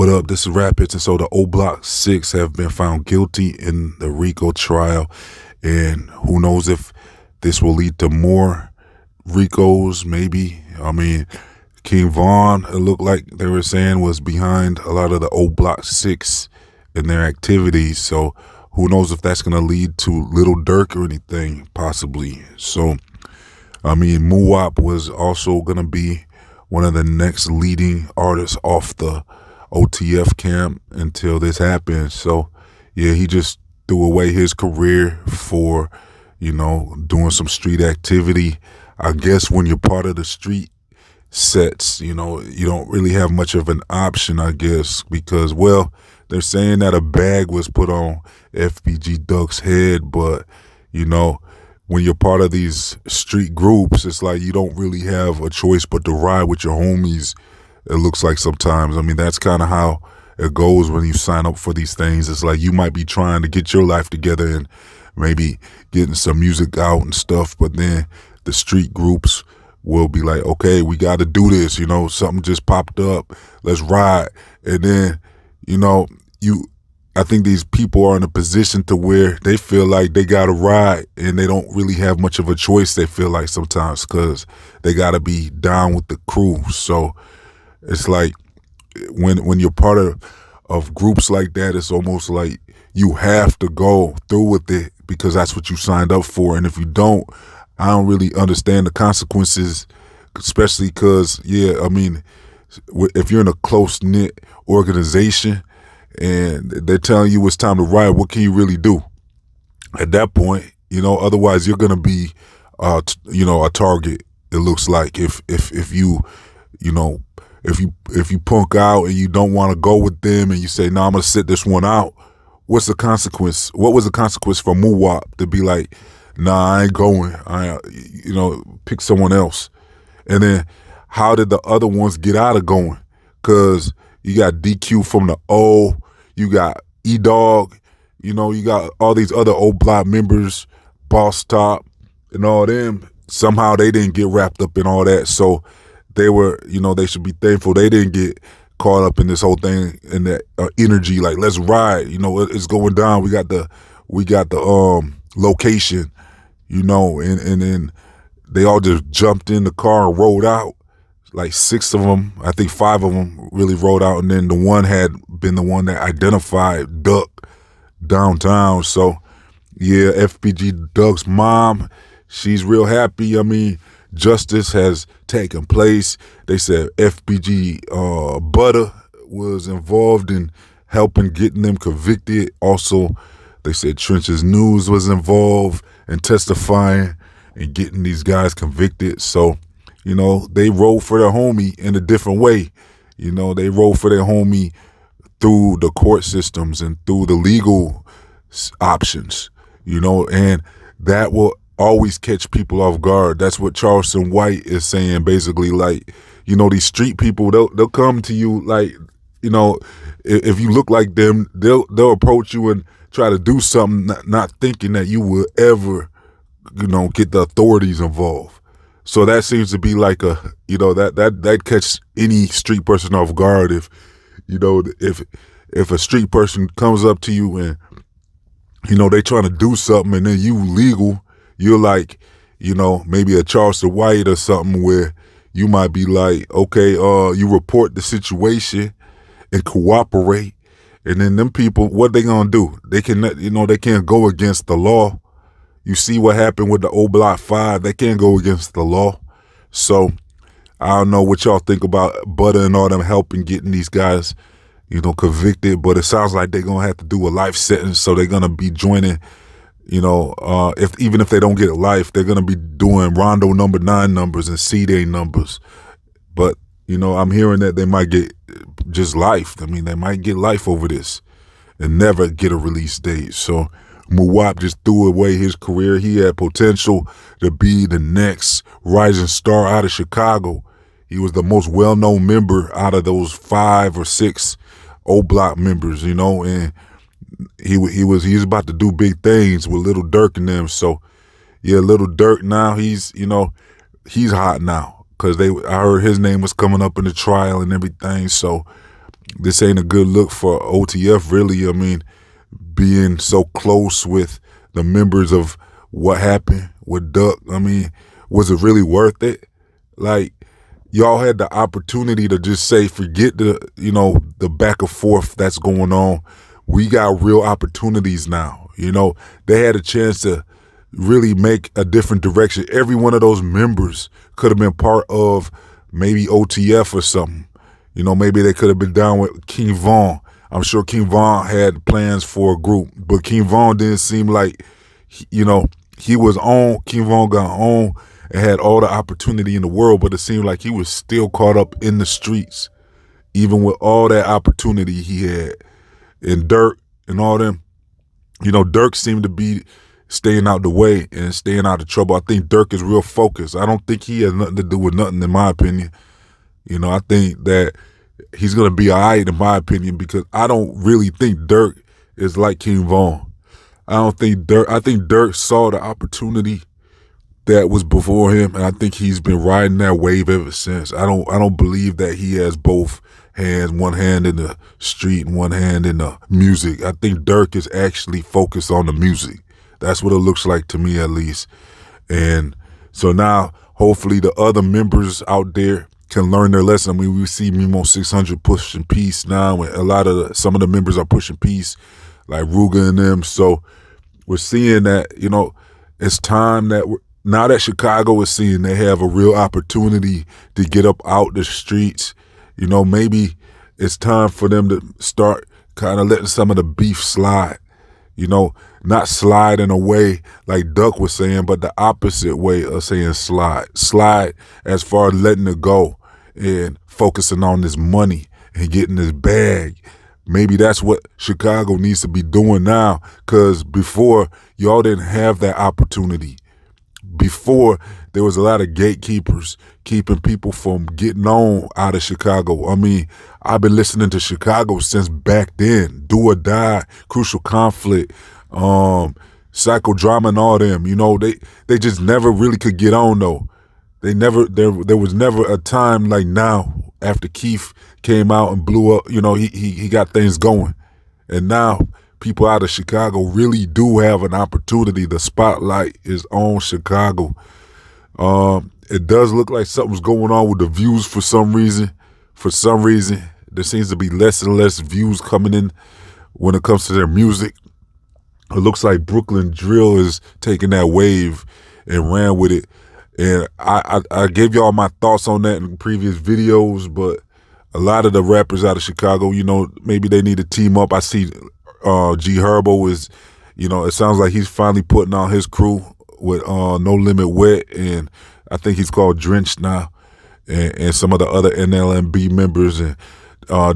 What up? This is Rapids, and so the OBlock 6 have been found guilty in the Rico trial, and who knows if this will lead to more Ricos, maybe. I mean, King Von, it looked like they were saying, was behind a lot of the OBlock 6 and their activities, so who knows if that's going to lead to Little Dirk or anything, possibly. So, I mean, Muwop was also going to be one of the next leading artists off the OTF camp until this happened. So, yeah, he just threw away his career for, doing some street activity. I guess when you're part of the street sets, you don't really have much of an option, I guess, because, well, they're saying that a bag was put on FBG Duck's head, but, when you're part of these street groups, it's like you don't really have a choice but to ride with your homies, it looks like sometimes. I mean, that's kind of how it goes when you sign up for these things. It's like you might be trying to get your life together and maybe getting some music out and stuff, but then the street groups will be like, okay, we got to do this, something just popped up, let's ride. And then, I think these people are in a position to where they feel like they got to ride and they don't really have much of a choice, they feel like sometimes, because they got to be down with the crew. So it's like when you're part of groups like that, it's almost like you have to go through with it because that's what you signed up for. And if you don't, I don't really understand the consequences, especially because, if you're in a close-knit organization and they're telling you it's time to ride, what can you really do at that point? Otherwise you're going to be, a target, it looks like, if you punk out and you don't want to go with them and you say, no, I'm going to sit this one out, what's the consequence? What was the consequence for Muwop to be like, nah, I ain't going, pick someone else? And then how did the other ones get out of going? Because you got DQ from the O, you got E-Dog, you got all these other OBlock members, Boss Top, and all them. Somehow they didn't get wrapped up in all that. So they were, they should be thankful they didn't get caught up in this whole thing and that energy. Like, let's ride. It's going down. We got the location. And then they all just jumped in the car and rode out. Like 6 of them, I think 5 of them really rode out, and then the one had been the one that identified Duck downtown. So, yeah, FBG Duck's mom, she's real happy. I mean, justice has taken place. They said FBG Butter was involved in helping getting them convicted. Also, they said Trenches News was involved in testifying and getting these guys convicted. So, they rode for their homie in a different way. They rode for their homie through the court systems and through the legal options, and that will always catch people off guard. That's what Charleston White is saying, basically. Like, these street people, they'll come to you like, if you look like them, they'll approach you and try to do something, not thinking that you will ever, get the authorities involved. So that seems to be like that catch any street person off guard. If a street person comes up to you and, they trying to do something and then you legal, you're like, maybe a Charleston White or something where you might be like, okay, you report the situation and cooperate. And then them people, what they gonna do? They can't go against the law. You see what happened with the OBlock 5. They can't go against the law. So I don't know what y'all think about Butter and all them helping getting these guys, convicted. But it sounds like they're going to have to do a life sentence. So they're going to be joining, even if they don't get a life, they're going to be doing Rondo number 9 numbers and C-Day numbers. But, I'm hearing that they might get just life. I mean, they might get life over this and never get a release date. So Muwop just threw away his career. He had potential to be the next rising star out of Chicago. He was the most well-known member out of those 5 or 6 OBlock members, and he's about to do big things with Little Dirk and them. So, yeah, Little Dirk now, he's hot now because I heard his name was coming up in the trial and everything. So this ain't a good look for OTF, really. I mean, being so close with the members of what happened with Duck. I mean, was it really worth it? Like, y'all had the opportunity to just say, forget the back and forth that's going on. We got real opportunities now. They had a chance to really make a different direction. Every one of those members could have been part of maybe OTF or something. Maybe they could have been down with King Von. I'm sure King Von had plans for a group, but King Von didn't seem like, he was on. King Von got on and had all the opportunity in the world, but it seemed like he was still caught up in the streets, even with all that opportunity he had. And Dirk and all them, Dirk seemed to be staying out the way and staying out of trouble. I think Dirk is real focused. I don't think he has nothing to do with nothing, in my opinion. I think that he's going to be all right, in my opinion, because I don't really think Dirk is like King Von. I think Dirk saw the opportunity that was before him, and I think he's been riding that wave ever since. I don't believe that he has both hands, one hand in the street and one hand in the music. I think Dirk is actually focused on the music. That's what it looks like to me, at least. And so now, hopefully, the other members out there can learn their lesson. I mean, we see Mimo 600 pushing peace now, and some of the members are pushing peace, like Ruga and them. So we're seeing that, it's time that now that Chicago is seeing they have a real opportunity to get up out the streets, maybe it's time for them to start kind of letting some of the beef slide. Not slide in a way like Duck was saying, but the opposite way of saying slide. Slide as far as letting it go and focusing on this money and getting this bag. Maybe that's what Chicago needs to be doing now, because before, y'all didn't have that opportunity. Before, there was a lot of gatekeepers keeping people from getting on out of Chicago. I mean, I've been listening to Chicago since back then. Do or Die, Crucial Conflict, Psychodrama and all them. They just never really could get on, though. There was never a time like now after Keith came out and blew up. He got things going. And now people out of Chicago really do have an opportunity. The spotlight is on Chicago. It does look like something's going on with the views for some reason. For some reason, there seems to be less and less views coming in when it comes to their music. It looks like Brooklyn Drill is taking that wave and ran with it. And I gave y'all my thoughts on that in previous videos, but a lot of the rappers out of Chicago, maybe they need to team up. I see G Herbo is, it sounds like he's finally putting on his crew with No Limit Wet, and I think he's called Drenched now, and some of the other NLMB members. And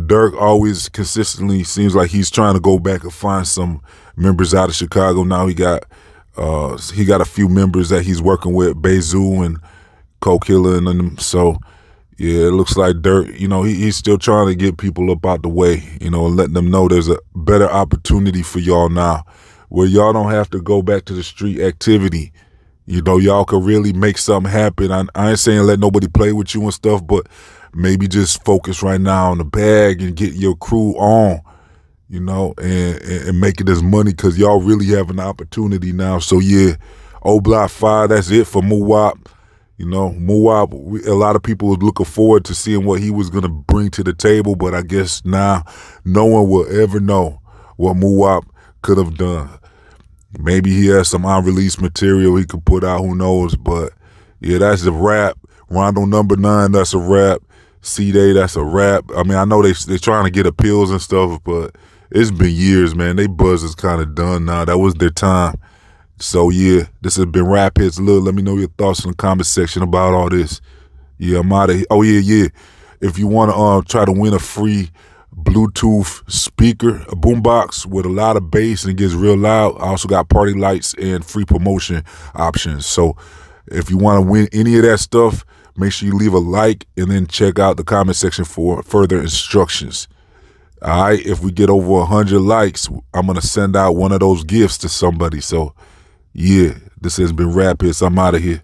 Dirk always consistently seems like he's trying to go back and find some members out of Chicago. Now he got a few members that he's working with, Bezu and Coke Killer and them. So yeah, it looks like Dirk, he's still trying to get people up out the way, and letting them know there's a better opportunity for y'all now, where y'all don't have to go back to the street activity. Y'all could really make something happen. I ain't saying let nobody play with you and stuff, but maybe just focus right now on the bag and get your crew on, and make it as money, because y'all really have an opportunity now. So yeah, OBlock 5, that's it for Muwop. Muwop, a lot of people was looking forward to seeing what he was going to bring to the table, but I guess now no one will ever know what Muwop could have done. Maybe he has some unreleased material he could put out, who knows, but yeah, that's a wrap. Rondo number 9, that's a wrap. C-Day, that's a wrap. I mean, I know they're trying to get appeals and stuff, but it's been years, man. They buzz is kind of done now. That was their time. So yeah, this has been Rap Hits. Look, let me know your thoughts in the comment section about all this. Yeah, I'm out of here. Oh yeah. If you want to try to win a free Bluetooth speaker, a boombox with a lot of bass and it gets real loud, I also got party lights and free promotion options. So if you want to win any of that stuff, make sure you leave a like and then check out the comment section for further instructions. All right, if we get over 100 likes, I'm going to send out one of those gifts to somebody. So yeah, this has been Rap Hits. I'm out of here.